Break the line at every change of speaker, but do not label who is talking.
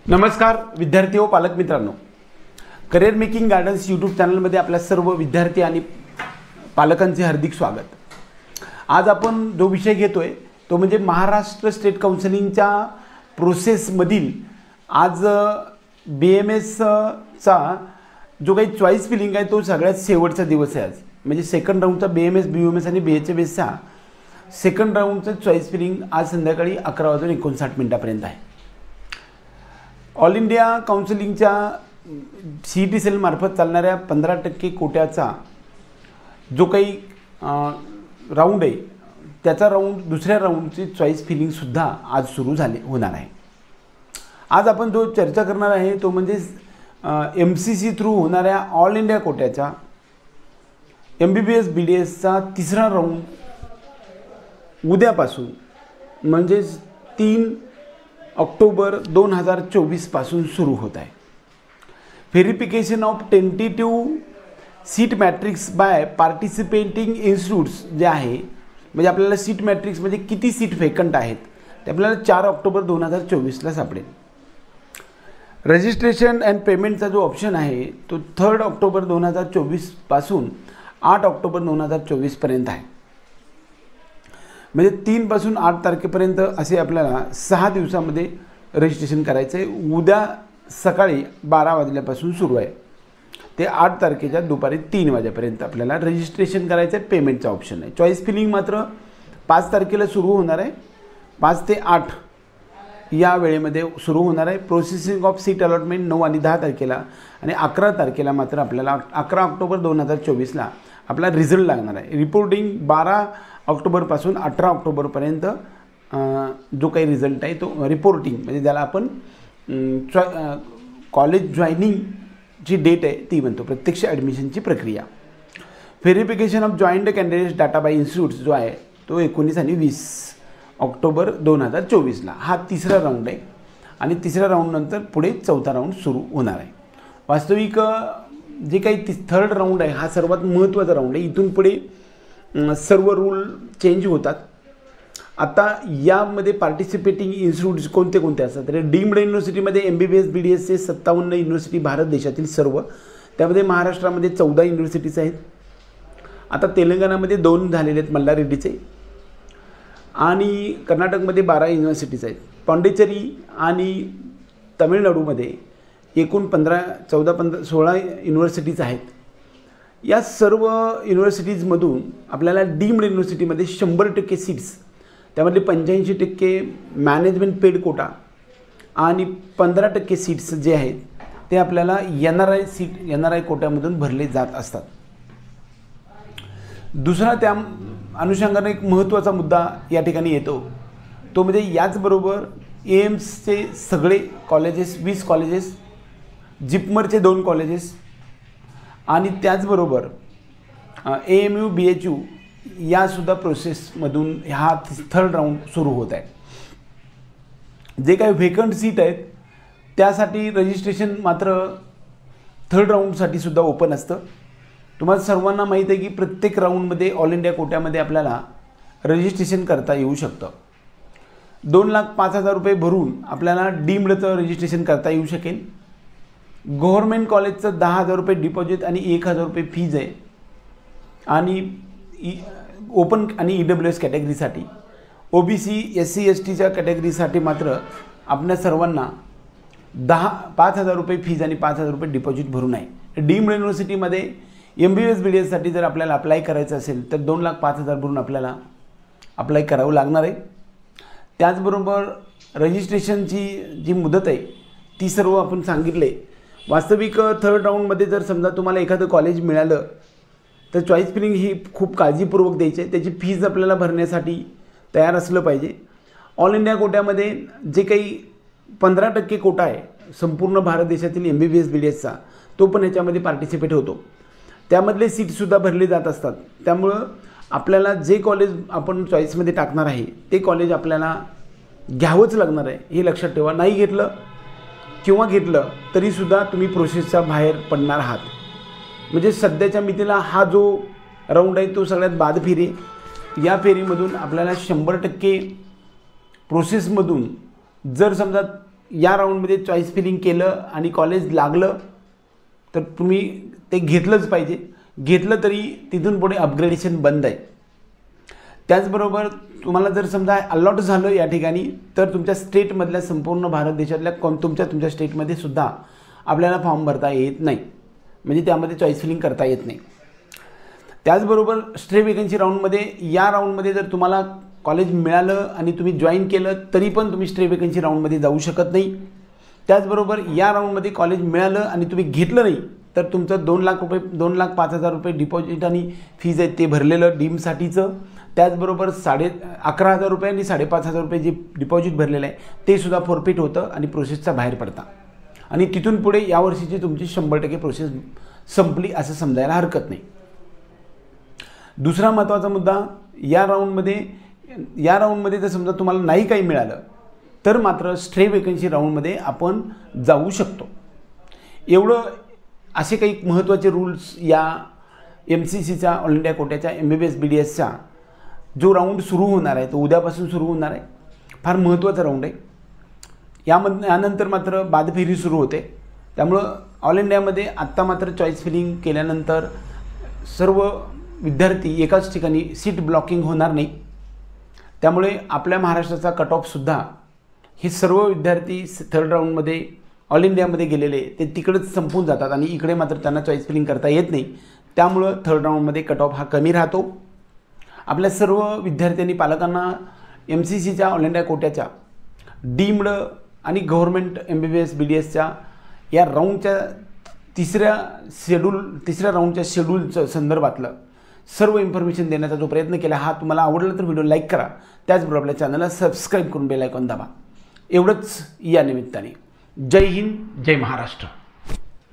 नमस्कार विद्यार्थी व पालक मित्रांनो, करिअर मेकिंग गार्डन्स यूट्यूब चॅनलमध्ये आपल्या सर्व विद्यार्थी आणि पालकांचे हार्दिक स्वागत। आज आपण जो विषय घेतोय तो म्हणजे महाराष्ट्र स्टेट काउन्सिलिंगच्या प्रोसेसमधील आज BMS चा जो काही चॉईस फिलिंग आहे तो सगळ्यात शेवटचा दिवस आहे। आज म्हणजे सेकंड राऊंडचा BMS, BUMS आणि BHMSचा सेकंड राऊंडचा चॉईस फिलिंग आज संध्याकाळी 11:59 पर्यंत आहे। ऑल इंडिया काउन्सिलिंगच्या CET सेल मार्फत चालणाऱ्या 15% कोट्याचा जो काही राऊंड आहे त्याचा राऊंड दुसऱ्या राऊंडची चॉईस फिलिंग सुद्धा आज सुरू होणार आहे। आज आपण जो चर्चा करणार आहे तो म्हणजे MCC थ्रू होणाऱ्या ऑल इंडिया कोट्याच्या MBBS BDSचा तिसरा राऊंड उद्यापासून म्हणजे 3 ऑक्टोबर 2024 पासून सुरू होत आहे। Verification of tentative seat matrix by participating institutes जे आहे म्हणजे आपल्याला सीट मॅट्रिक्स म्हणजे किती सीट वेकंट आहेत ते आपल्याला 4 ऑक्टोबर 2024ला सापडेल। रजिस्ट्रेशन अँड पेमेंटचा जो ऑप्शन आहे तो 3 ऑक्टोबर 2024 पासून 8 ऑक्टोबर 2024 पर्यंत आहे। म्हणजे 3 पासून 8 तारखेपर्यंत असे आपल्याला 6 दिवसामध्ये रजिस्ट्रेशन करायचं आहे। उद्या सकाळी 12 वाजल्यापासून सुरू आहे ते 8 तारखेच्या दुपारी 3 वाजेपर्यंत आपल्याला रजिस्ट्रेशन करायचं आहे। पेमेंटचा ऑप्शन आहे। चॉईस फिलिंग मात्र 5 तारखेला सुरू होणार आहे। 5 ते 8 या वेळेमध्ये सुरू होणार आहे। प्रोसेसिंग ऑफ सीट अलॉटमेंट 9 आणि 10 तारखेला आणि 11 तारखेला मात्र आपल्याला 11 ऑक्टोबर 2024ला आपला रिझल्ट लागणार आहे। रिपोर्टिंग 12 ऑक्टोबरपासून 18 ऑक्टोबरपर्यंत जो काही रिझल्ट आहे तो रिपोर्टिंग म्हणजे ज्याला आपण कॉलेज जॉईनिंगची डेट आहे ती म्हणतो, प्रत्यक्ष ॲडमिशनची प्रक्रिया। Verification of joint candidates data by institutes जो आहे तो 19 आणि 20 ऑक्टोबर 2024ला हा तिसरा राऊंड आहे आणि तिसऱ्या राऊंडनंतर पुढे चौथा राऊंड सुरू होणार आहे। वास्तविक जे काही थर्ड राऊंड आहे हा सर्वात महत्त्वाचा राऊंड आहे। इथून पुढे सर्व रूल चेंज होतात। आता यामध्ये पार्टिसिपेटिंग इन्स्टिट्यूट्स कोणते असतात तर डीम्ड युनिव्हर्सिटीमध्ये MBBS BDSचे 57 युनिव्हर्सिटी भारत देशातील सर्व, त्यामध्ये महाराष्ट्रामध्ये 14 युनिव्हर्सिटीज आहेत। आता तेलंगणामध्ये 2 झालेले आहेत मल्लारेड्डीचे आणि कर्नाटकमध्ये 12 युनिव्हर्सिटीज आहेत। पांडिचेरी आणि तमिळनाडूमध्ये एकूण 16 युनिव्हर्सिटीज आहेत। या सर्व युनिव्हर्सिटीजमधून आपल्याला डीम्ड युनिव्हर्सिटीमध्ये 100% सीट्स, त्यामध्ये 85% मॅनेजमेंट पेड कोटा आणि 15% सीट्स जे आहेत ते आपल्याला NRI कोट्यामधून भरले जात असतात। दुसरा त्या अनुषंगाने एक महत्त्वाचा मुद्दा या ठिकाणी येतो तो म्हणजे याचबरोबर एम्सचे सगळे कॉलेजेस 20 कॉलेजेस, जिपमरचे 2 कॉलेजेस आणि त्याचबरोबर AMU BHU यासुद्धा प्रोसेसमधून हा थर्ड राऊंड सुरू होत आहे। जे काही व्हेकंट सीट आहेत त्यासाठी रजिस्ट्रेशन मात्र थर्ड राऊंडसाठी सुद्धा ओपन असतं। तुम्हाला सर्वांना माहीत आहे की प्रत्येक राऊंडमध्ये ऑल इंडिया कोट्यामध्ये आपल्याला रजिस्ट्रेशन करता येऊ शकतं। 2,05,000 रुपये भरून आपल्याला डीम्डचं रजिस्ट्रेशन करता येऊ शकेल। गव्हर्नमेंट कॉलेजचं 10,000 रुपये डिपॉझिट आणि 1,000 रुपये फीज आहे आणि ओपन आणि EWS कॅटेगरीसाठी, OBC SC STच्या कॅटेगरीसाठी मात्र आपल्या सर्वांना 5,000 रुपये फीज आणि 5,000 रुपये डिपॉझिट भरून आहे। डीम्ड युनिव्हर्सिटीमध्ये MBBS BDSसाठी जर आपल्याला अप्लाय करायचं असेल तर 2,05,000 भरून आपल्याला अप्लाय करावं लागणार आहे। त्याचबरोबर रजिस्ट्रेशनची जी मुदत आहे ती सर्व आपण सांगितले। वास्तविक थर्ड राऊंडमध्ये जर समजा तुम्हाला एखादं कॉलेज मिळालं तर चॉईस फिलिंग ही खूप काळजीपूर्वक द्यायची आहे। त्याची फीज आपल्याला भरण्यासाठी तयार असलं पाहिजे। ऑल इंडिया कोट्यामध्ये जे काही 15% कोटा आहे संपूर्ण भारत देशातील MBBS BDSचा तो पण ह्याच्यामध्ये पार्टिसिपेट होतो। त्यामधले सीटसुद्धा भरले जात असतात। त्यामुळं आपल्याला जे कॉलेज आपण चॉईसमध्ये टाकणार आहे ते कॉलेज आपल्याला घ्यावंच लागणार आहे हे लक्षात ठेवा। नाही घेतलं किंवा घेतलं तरीसुद्धा तुम्ही प्रोसेसच्या बाहेर पडणार आहात। म्हणजे सध्याच्या मितीला हा जो राऊंड आहे तो सगळ्यात बाद फेरी, या फेरीमधून आपल्याला 100% प्रोसेसमधून जर समजा या राऊंडमध्ये चॉईस फिलिंग केलं आणि कॉलेज लागलं तर तुम्ही ते घेतलंच पाहिजे. घेतलं तरी तिथून पुढे अपग्रेडेशन बंद आहे. त्याचबरोबर तुम्हाला जर समजा अलॉट झालं या ठिकाणी तर तुमच्या स्टेटमधल्या संपूर्ण भारत देशातल्या तुमच्या स्टेटमध्ये सुद्धा आपल्याला फॉर्म भरता येत नाही, म्हणजे त्यामध्ये चॉईस फिलिंग करता येत नाही. त्याचबरोबर स्ट्रे वेकन्सी राऊंडमध्ये या राऊंडमध्ये जर तुम्हाला कॉलेज मिळालं आणि तुम्ही जॉईन केलं तरी पण तुम्ही स्ट्रे वेकन्सी राऊंडमध्ये जाऊ शकत नाही. त्याचबरोबर या राऊंडमध्ये कॉलेज मिळालं आणि तुम्ही घेतलं नाही तर तुमचं 2,05,000 रुपये डिपॉझिट आणि फीज आहेत ते भरलेलं डीमसाठीचं. त्याचबरोबर 11,500 रुपये आणि 5,500 रुपये जे डिपॉझिट भरलेलं आहे ते सुद्धा फॉरफिट होतं आणि प्रोसेसचा बाहेर पडता. आणि तिथून पुढे यावर्षीची तुमची 100% प्रोसेस संपली असं समजायला हरकत नाही. दुसरा महत्त्वाचा मुद्दा, या राऊंडमध्ये जर समजा तुम्हाला नाही काही मिळालं तर मात्र स्ट्रे वेकन्सी राऊंडमध्ये आपण जाऊ शकतो. एवढं असे काही महत्त्वाचे रूल्स या MCCच्या ऑल इंडिया कोट्याच्या MBBS BDSचा जो राऊंड सुरू होणार आहे तो उद्यापासून सुरू होणार आहे. फार महत्त्वाचा राऊंड आहे. यानंतर मात्र बादफेरी सुरू होते. त्यामुळं ऑल इंडियामध्ये आत्ता मात्र चॉईस फिलिंग केल्यानंतर सर्व विद्यार्थी एकाच ठिकाणी सीट ब्लॉकिंग होणार नाही. त्यामुळे आपल्या महाराष्ट्राचा कट ऑफसुद्धा हे सर्व विद्यार्थी थर्ड राऊंडमध्ये ऑल इंडियामध्ये गेलेले ते तिकडेच संपून जातात आणि इकडे मात्र त्यांना चॉईस फिलिंग करता येत नाही. त्यामुळं थर्ड राऊंडमध्ये कट ऑफ हा कमी राहतो. आपल्या सर्व विद्यार्थ्यांनी पालकांना MCCच्या ऑल इंडिया कोट्याच्या डीम्ड आणि गव्हर्नमेंट MBBS BDSच्या या राऊंडच्या तिसऱ्या राऊंडच्या शेड्यूलचं संदर्भातलं सर्व इन्फॉर्मेशन देण्याचा जो प्रयत्न केला हा तुम्हाला आवडला तर व्हिडिओ लाईक करा. त्याचबरोबर आपल्या चॅनलला सबस्क्राईब करून बेल आयकॉन दाबा. एवढंच या निमित्ताने. जय हिंद, जय महाराष्ट्र.